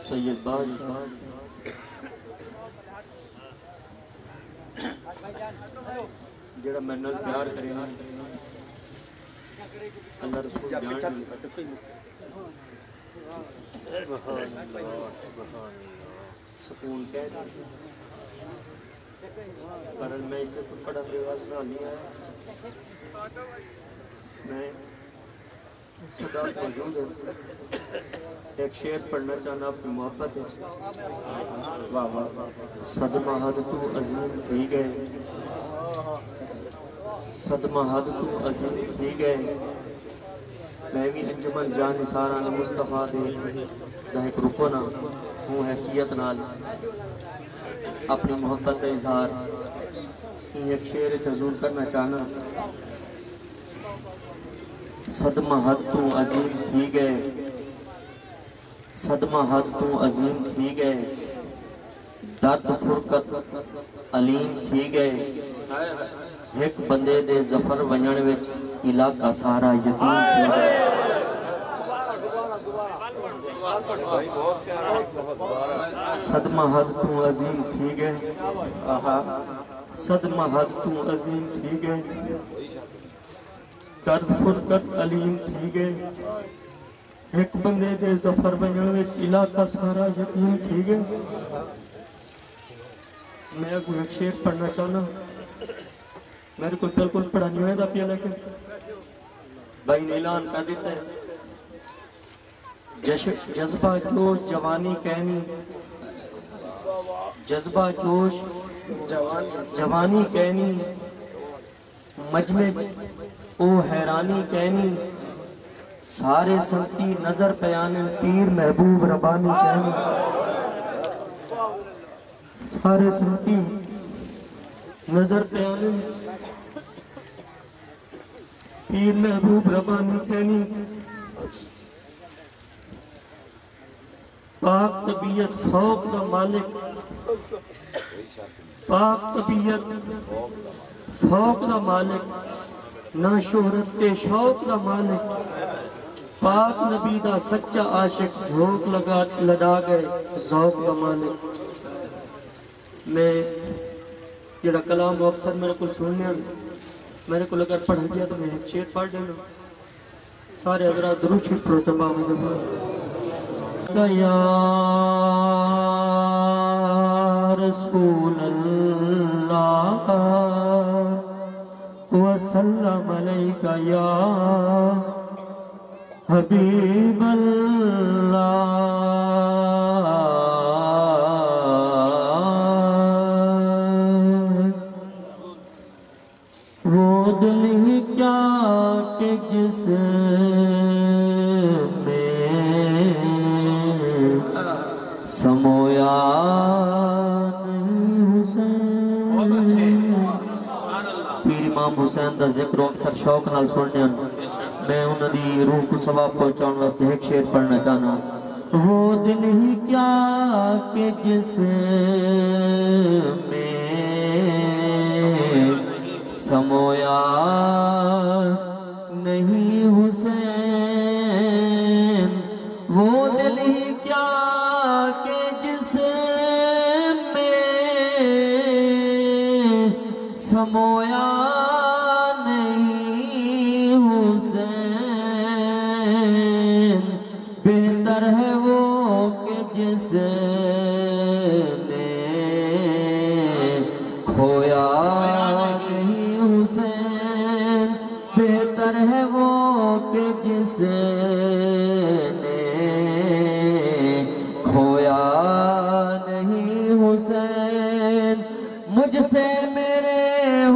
سید باز جڑا میں نال پیار کرے اللہ رسول جان سکون کہہ دیں کرن میں اتنے کوئی بڑا رواج نہ نہیں آیا میں صدا موجود ہوں ایک شعر پڑھنا چاہنا اپنی محبت ہے صدمہ حد تو عظیم تھی گئے صدمہ حد تو عظیم تھی گئے میں بھی انجمن جان نثاران مصطفیٰ دے دا ایک رکنا ہوں حیثیت نال اپنی محبت کا اظہار ایک شعر حضور کرنا چاہنا صدمہ حد تو عظیم تھی گئے صدمہ حد تو عظیم تھی گئے درد فرقت علیم تھی گئے ایک بندے دے ظفر ونجن وچ علاقہ سارا یتیم تھی گئے صدمہ حد تو عظیم تھی گئے صدمہ حد تو عظیم تھی گئے درد فرقت علیم تھی گئے ایک بندے دے ظفر ونجن وچ علاقہ سارا یتیم تھی گئے میں کوئی ایک شعر پڑھنا چاہنا میرے کو بالکل پڑھانی ہوئے تھا پیا لیکن بھائی نے اعلان کر دیتا ہے جذبہ جوش جوانی کہنی جذبہ جوش جوانی کہنی مجمج او حیرانی کہنی سارے سنتی نظر پیانے پیر محبوب ربانی کہنی سارے سنتی نظر پیانے پیر محبوب ربانی کہنی پاک طبیعت فوق دا مالک پاک طبیعت فوق دا مالک نہ شہرت کے شوق دا مالک پاک نبی دا سچا عاشق جھوک لڑا گئے ذوق دا مالک میں جڑا کلام وہ اکثر میرے کو سننے میرے کو اگر پڑھ دیا تو میں ایک شعر پڑھ دینا سارے حضرات درود شریف پڑھو تمام جمع یا رسول اللہ وسلم علیکہ یا حبیب اللہ وہ دل ہی کیا کہ جس میں سمویا پیر امام حسین دا ذکر اکثر شوق نال سننے میں انہوں دی روح کو ثواب پہنچاؤں واسطے ایک شعر پڑھنا چاہنا وہ دل ہی کیا کہ جس میں سمویا نہیں حسین وہ دل ہی کیا کہ جس میں سمویا نہیں حسین بہتر ہے وہ کہ جس نے کھویا نہیں حسین بہتر ہے وہ کہ جس نے کھویا نہیں حسین مجھ سے میرے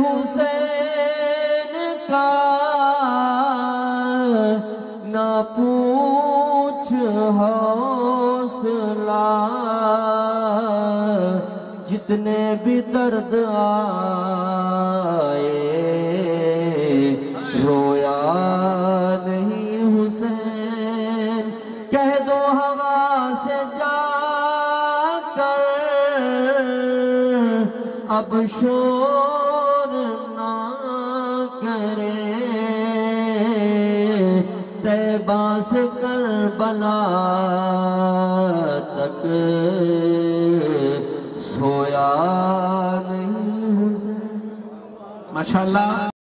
حسین کا نہ پوچھ حوصلہ جتنے بھی درد آئے رویا نہیں حسین کہہ دو ہوا سے جا کر اب شور نہ کرے طیبہ سے کربلا تک سویا نہیں حسین. ماشاءاللہ